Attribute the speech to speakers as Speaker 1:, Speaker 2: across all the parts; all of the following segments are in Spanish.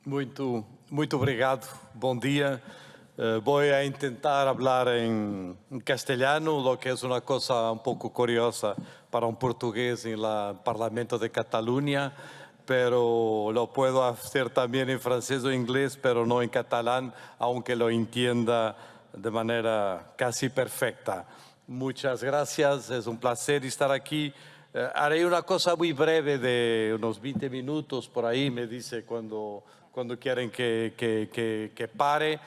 Speaker 1: Muito obrigado. Bom dia. Voy a intentar hablar en castellano, lo que es una cosa un poco curiosa para un portugués en el Parlamento de Cataluña, pero lo puedo hacer también en francés o inglés, pero no en catalán, aunque lo entienda de manera casi perfecta. Muchas gracias, es un placer estar aquí. Haré una cosa muy breve de unos 20 minutos por ahí, me dice cuando quieren que pare,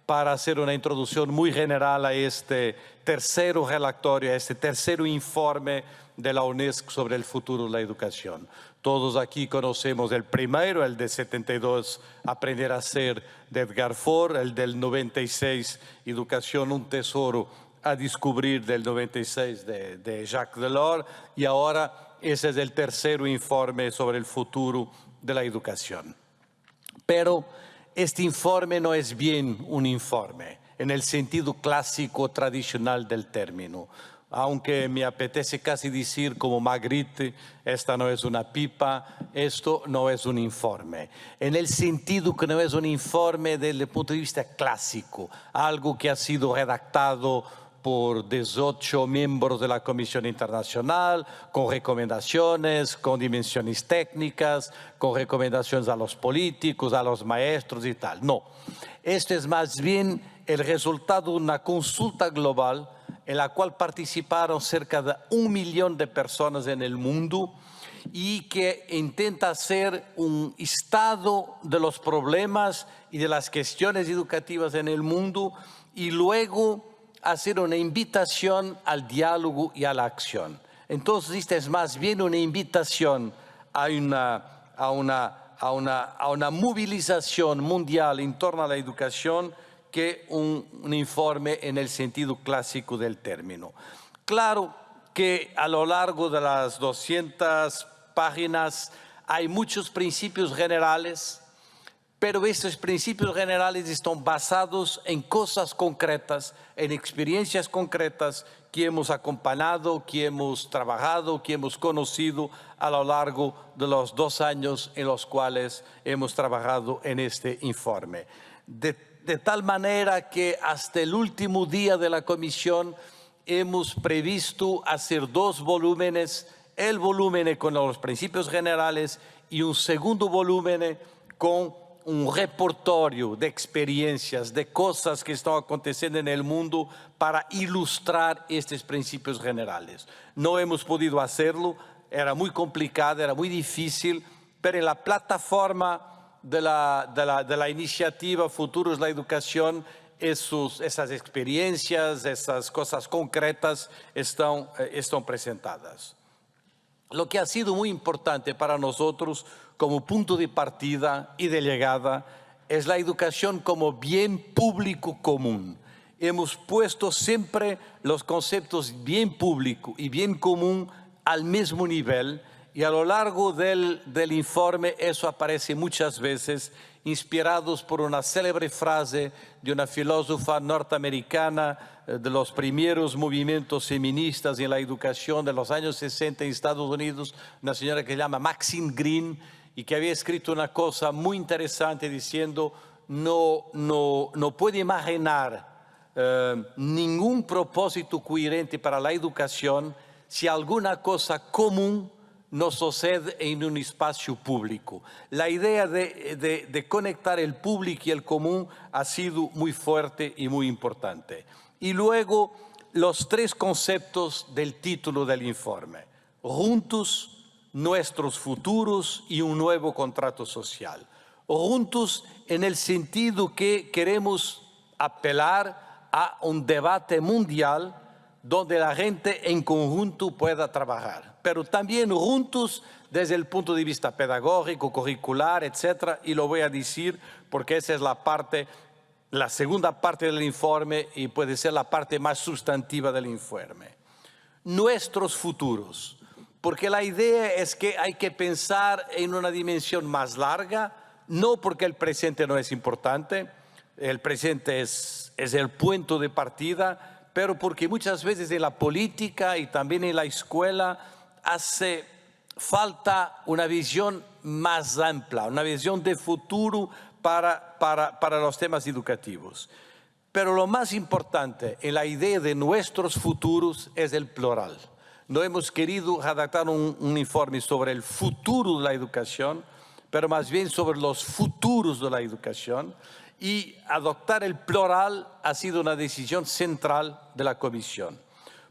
Speaker 1: para hacer una introducción muy general a este tercero relatorio, a este tercero informe de la UNESCO sobre el futuro de la educación. Todos aquí conocemos el primero, el de 72, Aprender a Ser, de Edgar Faure, el del 96, Educación, un tesoro a descubrir, del 96, de Jacques Delors, y ahora ese es el tercero informe sobre el futuro de la educación. Pero este informe no es bien un informe, en el sentido clásico tradicional del término. Aunque me apetece casi decir como Magritte, esta no es una pipa, esto no es un informe. En el sentido que no es un informe desde el punto de vista clásico, algo que ha sido redactado por 18 miembros de la Comisión Internacional, con recomendaciones, con dimensiones técnicas, con recomendaciones a los políticos, a los maestros y tal. No, esto es más bien el resultado de una consulta global en la cual participaron cerca de 1 millón de personas en el mundo y que intenta hacer un estado de los problemas y de las cuestiones educativas en el mundo y luego hacer una invitación al diálogo y a la acción. Entonces, esta es más bien una invitación a una movilización mundial en torno a la educación que un informe en el sentido clásico del término. Claro que a lo largo de las 200 páginas hay muchos principios generales, pero estos principios generales están basados en cosas concretas, en experiencias concretas que hemos acompañado, que hemos trabajado, que hemos conocido a lo largo de los 2 años en los cuales hemos trabajado en este informe. De tal manera que hasta el último día de la comisión hemos previsto hacer 2 volúmenes, el volumen con los principios generales y un segundo volumen con un repertorio de experiencias, de cosas que están aconteciendo en el mundo para ilustrar estos principios generales. No hemos podido hacerlo, era muy complicado, era muy difícil, pero en la plataforma de la iniciativa Futuros de la Educación, esas experiencias, esas cosas concretas están presentadas. Lo que ha sido muy importante para nosotros como punto de partida y de llegada es la educación como bien público común. Hemos puesto siempre los conceptos bien público y bien común al mismo nivel y a lo largo del informe eso aparece muchas veces, inspirados por una célebre frase de una filósofa norteamericana de los primeros movimientos feministas en la educación de los años 60 en Estados Unidos, una señora que se llama Maxine Greene, y que había escrito una cosa muy interesante diciendo: no puede imaginar ningún propósito coherente para la educación si alguna cosa común no sucede en un espacio público. La idea de conectar el público y el común ha sido muy fuerte y muy importante. Y luego los 3 conceptos del título del informe: juntos, nuestros futuros y un nuevo contrato social. Juntos en el sentido que queremos apelar a un debate mundial donde la gente en conjunto pueda trabajar, pero también juntos desde el punto de vista pedagógico, curricular, etcétera, y lo voy a decir porque esa es la segunda parte del informe y puede ser la parte más sustantiva del informe. Nuestros futuros, porque la idea es que hay que pensar en una dimensión más larga, no porque el presente no es importante, el presente es el punto de partida, pero porque muchas veces en la política y también en la escuela falta una visión más amplia, una visión de futuro para los temas educativos. Pero lo más importante en la idea de nuestros futuros es el plural. No hemos querido redactar un informe sobre el futuro de la educación, pero más bien sobre los futuros de la educación, y adoptar el plural ha sido una decisión central de la Comisión.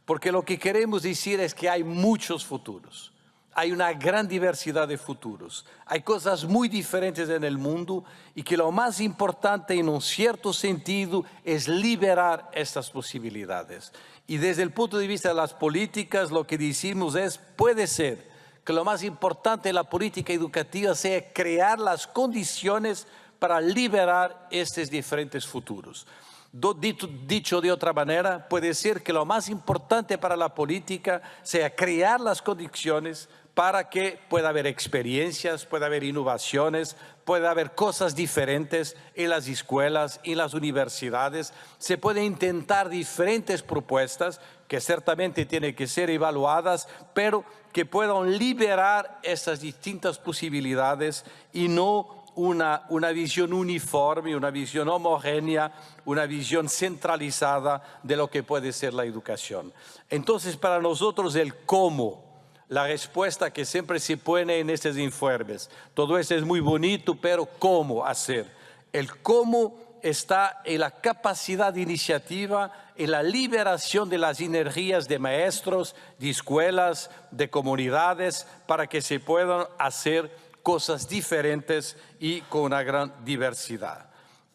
Speaker 1: Porque lo que queremos decir es que hay muchos futuros. Hay una gran diversidad de futuros. Hay cosas muy diferentes en el mundo y que lo más importante en un cierto sentido es liberar estas posibilidades. Y desde el punto de vista de las políticas, lo que decimos es, puede ser que lo más importante en la política educativa sea crear las condiciones para liberar estos diferentes futuros. Dicho de otra manera, puede ser que lo más importante para la política sea crear las condiciones para que pueda haber experiencias, pueda haber innovaciones, pueda haber cosas diferentes en las escuelas, en las universidades. Se pueden intentar diferentes propuestas que ciertamente tienen que ser evaluadas, pero que puedan liberar esas distintas posibilidades y no una visión uniforme, una visión homogénea, una visión centralizada de lo que puede ser la educación. Entonces, para nosotros el cómo, la respuesta que siempre se pone en estos informes, todo esto es muy bonito, pero ¿cómo hacer? El cómo está en la capacidad de iniciativa, en la liberación de las energías de maestros, de escuelas, de comunidades, para que se puedan hacer cosas diferentes y con una gran diversidad.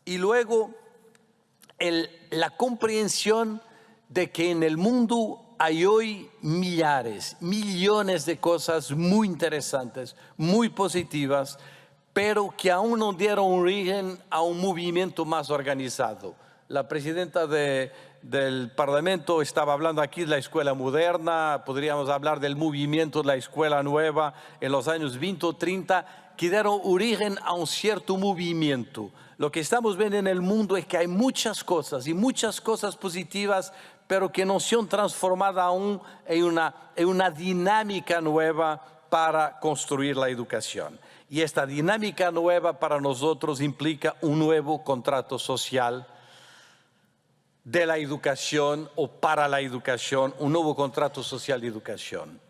Speaker 1: Y luego, la comprensión de que en el mundo hay hoy millares, millones de cosas muy interesantes, muy positivas, pero que aún no dieron origen a un movimiento más organizado. La presidenta del Parlamento estaba hablando aquí de la escuela moderna, podríamos hablar del movimiento de la escuela nueva en los años 20 o 30, que dieron origen a un cierto movimiento. Lo que estamos viendo en el mundo es que hay muchas cosas y muchas cosas positivas, pero que no se han transformado aún en una dinámica nueva para construir la educación. Y esta dinámica nueva para nosotros implica un nuevo contrato social de la educación o para la educación, un nuevo contrato social de educación.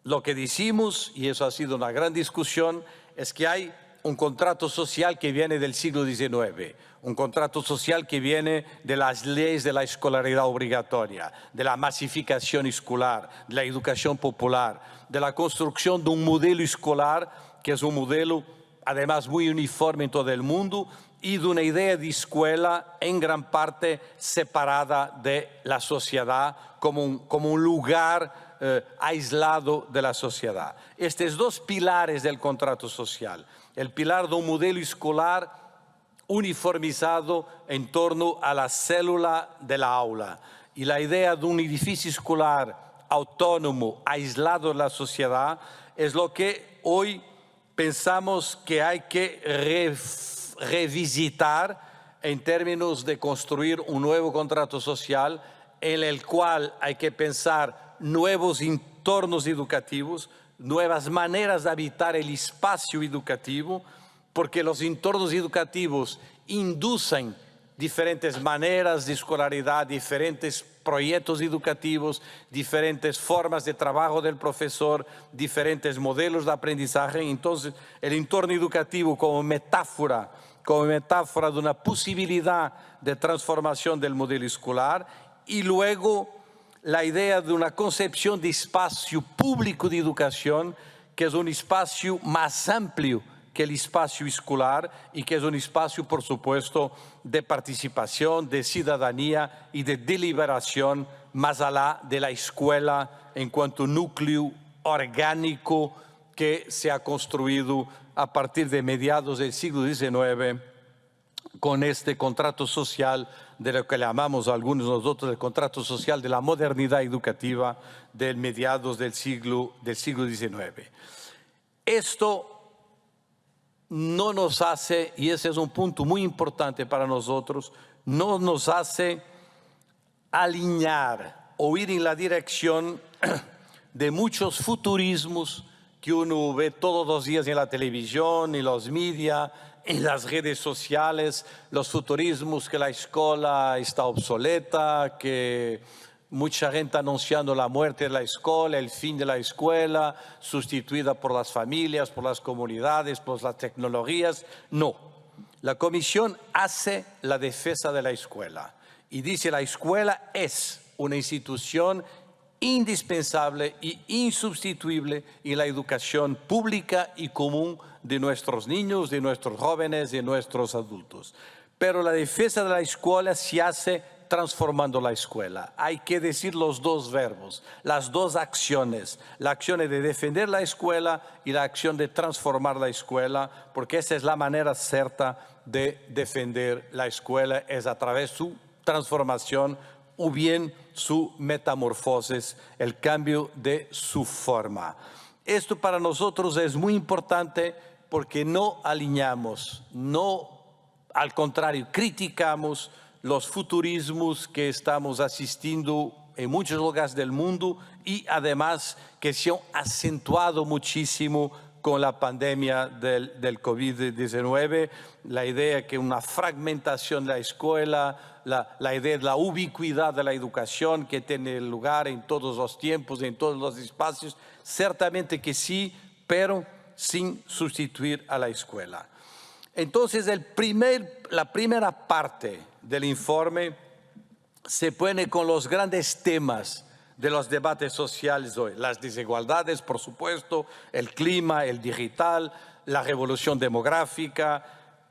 Speaker 1: Lo que decimos, y eso ha sido una gran discusión, es que hay un contrato social que viene del siglo XIX, un contrato social que viene de las leyes de la escolaridad obligatoria, de la masificación escolar, de la educación popular, de la construcción de un modelo escolar que es un modelo además muy uniforme en todo el mundo y de una idea de escuela en gran parte separada de la sociedad como un lugar aislado de la sociedad. Estos dos pilares del contrato social, el pilar de un modelo escolar uniformizado en torno a la célula de la aula y la idea de un edificio escolar autónomo, aislado de la sociedad, es lo que hoy pensamos que hay que revisitar en términos de construir un nuevo contrato social en el cual hay que pensar nuevos entornos educativos, nuevas maneras de habitar el espacio educativo, porque los entornos educativos inducen diferentes maneras de escolaridad, diferentes proyectos educativos, diferentes formas de trabajo del profesor, diferentes modelos de aprendizaje. Entonces, el entorno educativo como metáfora de una posibilidad de transformación del modelo escolar, y luego la idea de una concepción de espacio público de educación, que es un espacio más amplio que el espacio escolar y que es un espacio, por supuesto, de participación, de ciudadanía y de deliberación más allá de la escuela en cuanto núcleo orgánico que se ha construido a partir de mediados del siglo XIX con este contrato social de lo que llamamos algunos de nosotros el contrato social de la modernidad educativa de mediados del siglo XIX. Esto no nos hace, y ese es un punto muy importante para nosotros, no nos hace alinear o ir en la dirección de muchos futurismos que uno ve todos los días en la televisión, en los medios, en las redes sociales, los futurismos que la escuela está obsoleta, que mucha gente anunciando la muerte de la escuela, el fin de la escuela, sustituida por las familias, por las comunidades, por las tecnologías. No, la Comisión hace la defensa de la escuela y dice la escuela es una institución indispensable e insustituible en la educación pública y común de nuestros niños, de nuestros jóvenes, de nuestros adultos. Pero la defensa de la escuela se hace transformando la escuela. Hay que decir los dos verbos, las dos acciones, la acción de defender la escuela y la acción de transformar la escuela, porque esa es la manera cierta de defender la escuela, es a través de su transformación o bien su metamorfosis, el cambio de su forma. Esto para nosotros es muy importante porque no alineamos, no, al contrario, criticamos los futurismos que estamos asistiendo en muchos lugares del mundo y además que se han acentuado muchísimo con la pandemia del COVID-19, la idea que una fragmentación de la escuela, la idea de la ubicuidad de la educación que tiene lugar en todos los tiempos, en todos los espacios, ciertamente que sí, pero sin sustituir a la escuela. Entonces, la primera parte del informe se pone con los grandes temas de los debates sociales hoy. Las desigualdades, por supuesto, el clima, el digital, la revolución demográfica,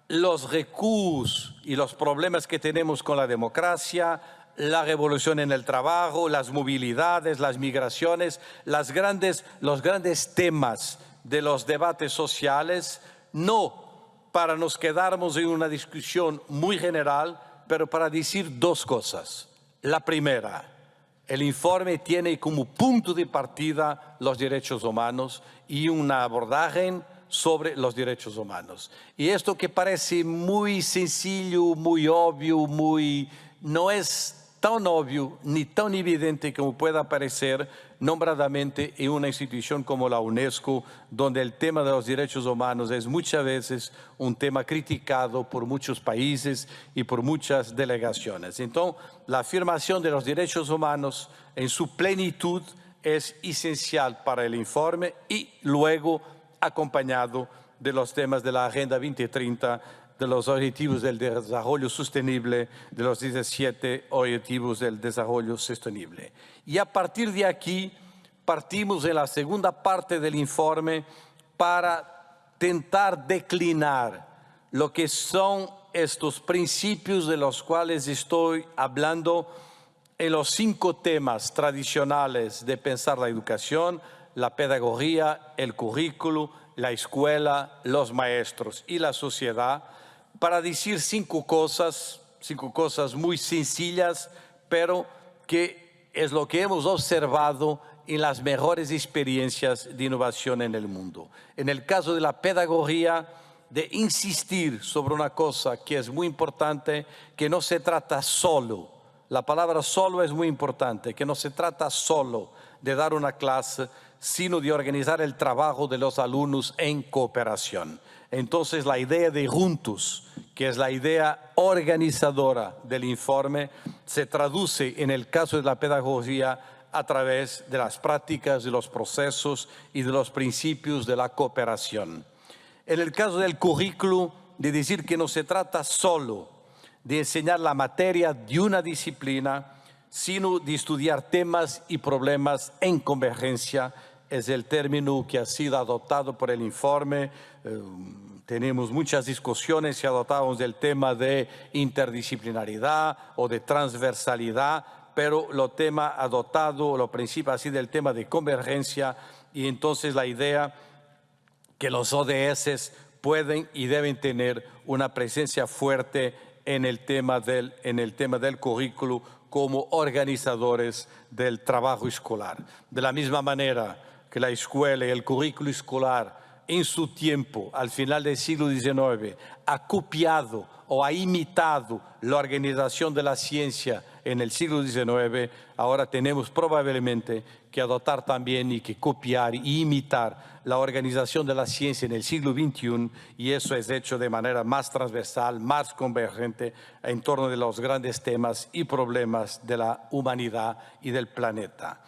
Speaker 1: los recursos y los problemas que tenemos con la democracia, la revolución en el trabajo, las movilidades, las migraciones, los grandes temas de los debates sociales, no para nos quedarnos en una discusión muy general, pero para decir dos cosas. La primera, el informe tiene como punto de partida los derechos humanos y un abordaje sobre los derechos humanos. Y esto que parece muy sencillo, muy obvio, no es tan obvio ni tan evidente como pueda parecer nombradamente en una institución como la UNESCO, donde el tema de los derechos humanos es muchas veces un tema criticado por muchos países y por muchas delegaciones. Entonces, la afirmación de los derechos humanos en su plenitud es esencial para el informe y luego acompañado de los temas de la Agenda 2030, de los Objetivos del Desarrollo Sostenible, de los 17 Objetivos del Desarrollo Sostenible. Y a partir de aquí partimos en la segunda parte del informe para tentar declinar lo que son estos principios de los cuales estoy hablando en los 5 temas tradicionales de pensar la educación: la pedagogía, el currículo, la escuela, los maestros y la sociedad, para decir 5 cosas muy sencillas, pero que es lo que hemos observado en las mejores experiencias de innovación en el mundo. En el caso de la pedagogía, de insistir sobre una cosa que es muy importante, que no se trata solo, la palabra solo es muy importante, que no se trata solo de dar una clase, sino de organizar el trabajo de los alumnos en cooperación. Entonces, la idea de juntos, que es la idea organizadora del informe, se traduce en el caso de la pedagogía a través de las prácticas, de los procesos y de los principios de la cooperación. En el caso del currículo, de decir que no se trata solo de enseñar la materia de una disciplina, sino de estudiar temas y problemas en convergencia, es el término que ha sido adoptado por el informe. Tenemos muchas discusiones si adoptamos el tema de interdisciplinaridad o de transversalidad, pero lo tema adoptado, lo principal ha sido el tema de convergencia, y entonces la idea que los ODS pueden y deben tener una presencia fuerte en el tema del currículo como organizadores del trabajo escolar. De la misma manera que la escuela y el currículo escolar en su tiempo, al final del siglo XIX, ha copiado o ha imitado la organización de la ciencia en el siglo XIX, ahora tenemos probablemente que adoptar también y que copiar y imitar la organización de la ciencia en el siglo XXI, y eso es hecho de manera más transversal, más convergente en torno de los grandes temas y problemas de la humanidad y del planeta.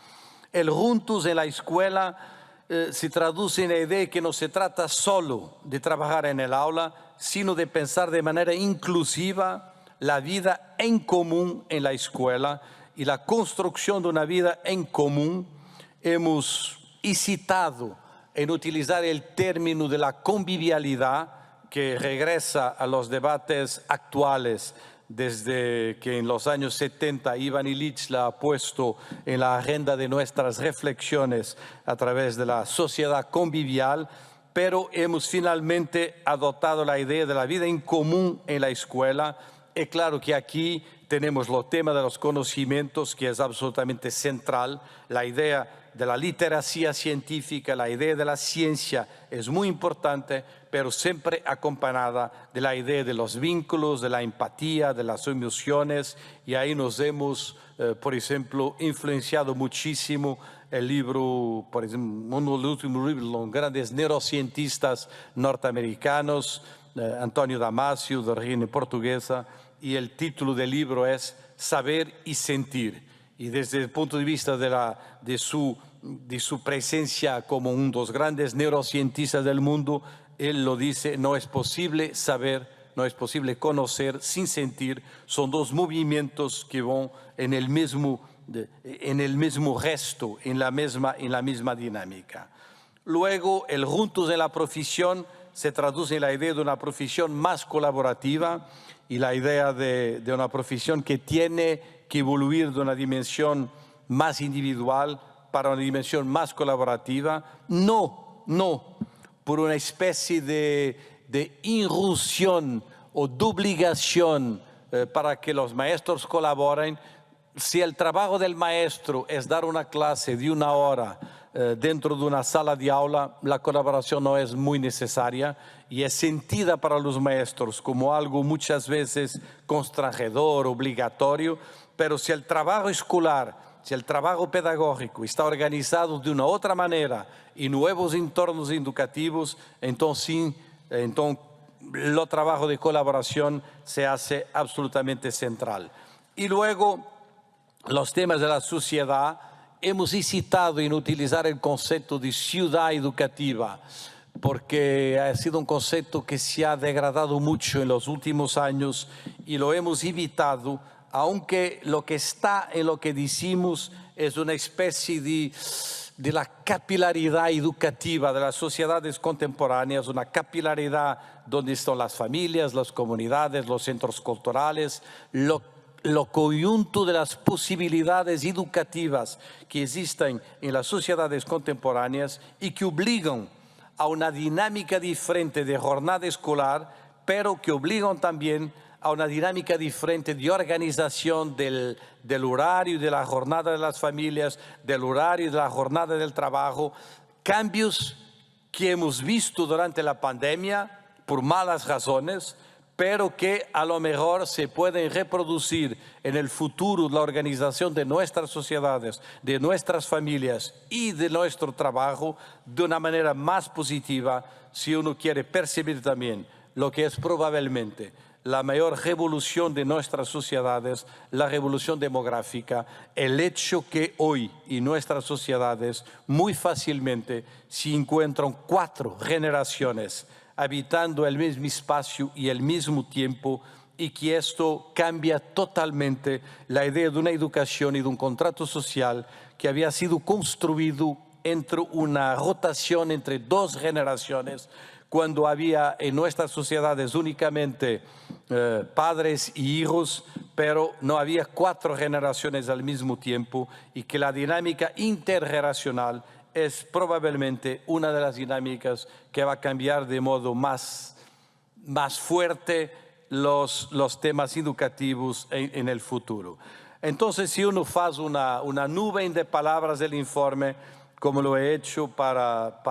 Speaker 1: El juntos en la escuela se traduce en la idea de que no se trata solo de trabajar en el aula, sino de pensar de manera inclusiva la vida en común en la escuela y la construcción de una vida en común. Hemos incitado en utilizar el término de la convivialidad, que regresa a los debates actuales desde que en los años 70 Ivan Illich la ha puesto en la agenda de nuestras reflexiones a través de la sociedad convivial, pero hemos finalmente adoptado la idea de la vida en común en la escuela. Es claro que aquí tenemos el tema de los conocimientos, que es absolutamente central. La idea de la literacia científica, la idea de la ciencia es muy importante, pero siempre acompañada de la idea de los vínculos, de la empatía, de las emociones. Y ahí nos hemos, por ejemplo, influenciado muchísimo el libro, por ejemplo, uno de los últimos libros de los grandes neurocientistas norteamericanos, Antonio Damasio, de origen portuguesa, y el título del libro es Saber y Sentir. Y desde el punto de vista de su presencia como uno de los grandes neurocientistas del mundo, él lo dice: no es posible saber, no es posible conocer sin sentir. Son dos movimientos que van en el mismo gesto, en la misma dinámica. Luego, el juntos en la profesión se traduce en la idea de una profesión más colaborativa y la idea de una profesión que tiene que evoluir de una dimensión más individual para una dimensión más colaborativa, no por una especie de irrupción o de obligación para que los maestros colaboren. Si el trabajo del maestro es dar una clase de 1 hora dentro de una sala de aula, la colaboración no es muy necesaria y es sentida para los maestros como algo muchas veces constrangedor, obligatorio. Pero si el trabajo escolar, si el trabajo pedagógico está organizado de una otra manera y nuevos entornos educativos, entonces el trabajo de colaboración se hace absolutamente central. Y luego, los temas de la sociedad. Hemos incitado en utilizar el concepto de ciudad educativa, porque ha sido un concepto que se ha degradado mucho en los últimos años y lo hemos evitado, aunque lo que está en lo que decimos es una especie de la capilaridad educativa de las sociedades contemporáneas, una capilaridad donde están las familias, las comunidades, los centros culturales, lo conjunto de las posibilidades educativas que existen en las sociedades contemporáneas y que obligan a una dinámica diferente de jornada escolar, pero que obligan también a una dinámica diferente de organización del horario de la jornada de las familias, del horario de la jornada del trabajo. Cambios que hemos visto durante la pandemia por malas razones, pero que a lo mejor se pueden reproducir en el futuro la organización de nuestras sociedades, de nuestras familias y de nuestro trabajo de una manera más positiva, si uno quiere percibir también lo que es probablemente la mayor revolución de nuestras sociedades, la revolución demográfica, el hecho que hoy en nuestras sociedades muy fácilmente se encuentran 4 generaciones habitando el mismo espacio y el mismo tiempo, y que esto cambia totalmente la idea de una educación y de un contrato social que había sido construido entre una rotación entre 2 generaciones, cuando había en nuestras sociedades únicamente padres y hijos, pero no había 4 generaciones al mismo tiempo, y que la dinámica intergeneracional es probablemente una de las dinámicas que va a cambiar de modo más fuerte los temas educativos en el futuro. Entonces, si uno hace una nube de palabras del informe, como lo he hecho para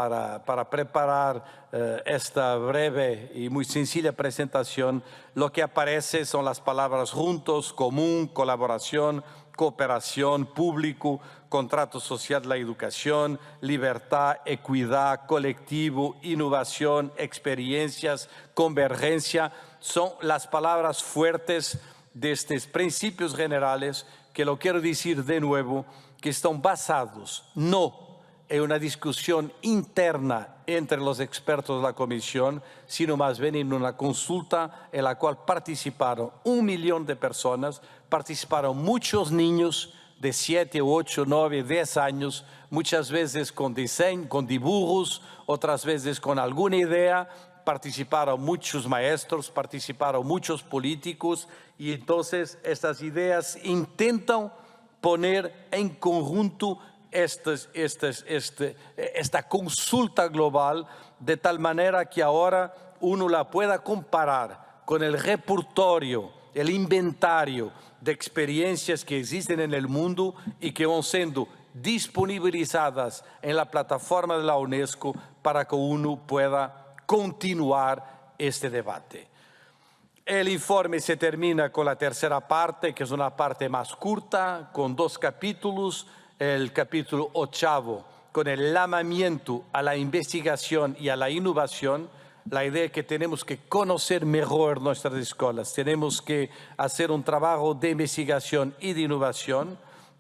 Speaker 1: preparar esta breve y muy sencilla presentación, lo que aparece son las palabras juntos, común, colaboración, cooperación, público, contrato social de la educación, libertad, equidad, colectivo, innovación, experiencias, convergencia, son las palabras fuertes de estos principios generales que lo quiero decir de nuevo, que están basados no en una discusión interna entre los expertos de la Comisión, sino más bien en una consulta en la cual participaron 1 millón de personas, participaron muchos niños de 7, 8, 9, 10 años, muchas veces con diseño, con dibujos, otras veces con alguna idea, participaron muchos maestros, participaron muchos políticos, y entonces estas ideas intentan poner en conjunto esta consulta global, de tal manera que ahora uno la pueda comparar con el repertorio, el inventario de experiencias que existen en el mundo y que van siendo disponibilizadas en la plataforma de la UNESCO para que uno pueda continuar este debate. El informe se termina con la tercera parte, que es una parte más corta, con 2 capítulos. El capítulo 8 con el llamamiento a la investigación y a la innovación, la idea es que tenemos que conocer mejor nuestras escuelas, tenemos que hacer un trabajo de investigación y de innovación,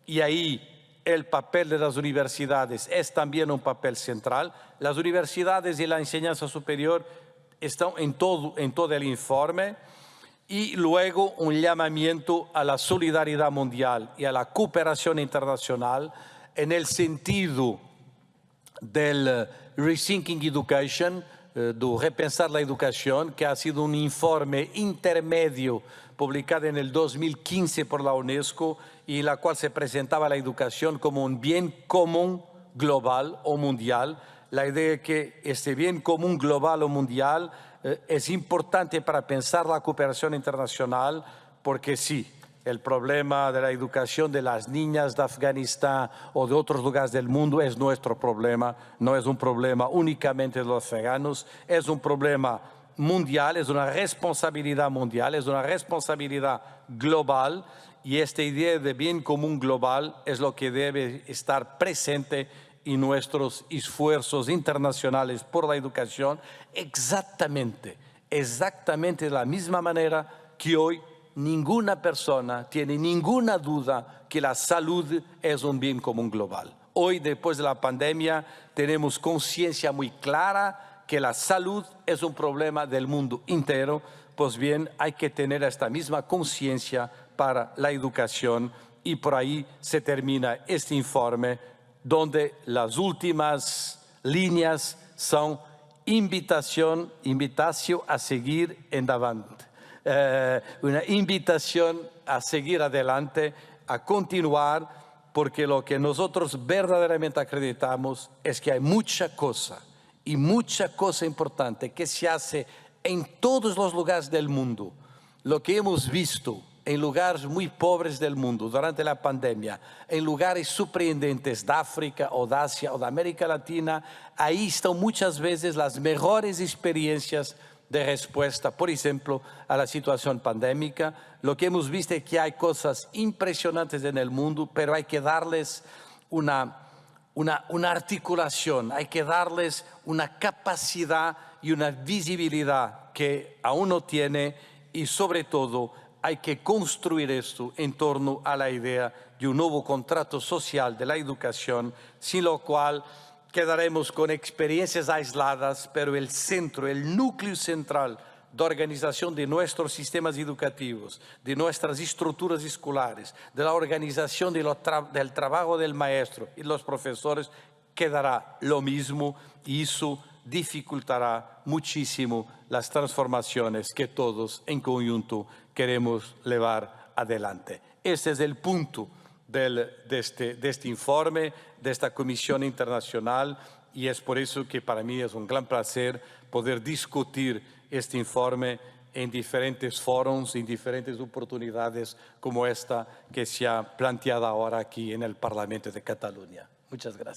Speaker 1: y ahí el papel de las universidades es también un papel central. Las universidades y la enseñanza superior están en todo el informe. Y luego un llamamiento a la solidaridad mundial y a la cooperación internacional en el sentido del Rethinking Education, de repensar la educación, que ha sido un informe intermedio publicado en el 2015 por la UNESCO y en la cual se presentaba la educación como un bien común global o mundial. La idea es que este bien común global o mundial es importante para pensar la cooperación internacional, porque sí, el problema de la educación de las niñas de Afganistán o de otros lugares del mundo es nuestro problema, no es un problema únicamente de los afganos, es un problema mundial, es una responsabilidad mundial, es una responsabilidad global, y esta idea de bien común global es lo que debe estar presente en nuestros esfuerzos internacionales por la educación, exactamente de la misma manera que hoy ninguna persona tiene ninguna duda que la salud es un bien común global. Hoy, después de la pandemia, tenemos conciencia muy clara que la salud es un problema del mundo entero. Pues bien, hay que tener esta misma conciencia para la educación, y por ahí se termina este informe, donde las últimas líneas son invitación a seguir en adelante. Una invitación a seguir adelante, a continuar, porque lo que nosotros verdaderamente acreditamos es que hay mucha cosa importante que se hace en todos los lugares del mundo. Lo que hemos visto en lugares muy pobres del mundo durante la pandemia, en lugares sorprendentes de África o de Asia o de América Latina, ahí están muchas veces las mejores experiencias de respuesta, por ejemplo, a la situación pandémica. Lo que hemos visto es que hay cosas impresionantes en el mundo, pero hay que darles una articulación, hay que darles una capacidad y una visibilidad que aún no tiene, y sobre todo hay que construir esto en torno a la idea de un nuevo contrato social de la educación, sin lo cual quedaremos con experiencias aisladas, pero el centro, el núcleo central de organización de nuestros sistemas educativos, de nuestras estructuras escolares, de la organización del trabajo del maestro y los profesores, quedará lo mismo, y eso dificultará muchísimo las transformaciones que todos en conjunto queremos llevar adelante. Este es el punto de este informe, de esta Comisión Internacional, y es por eso que para mí es un gran placer poder discutir este informe en diferentes foros, en diferentes oportunidades como esta que se ha planteado ahora aquí en el Parlamento de Cataluña. Muchas gracias.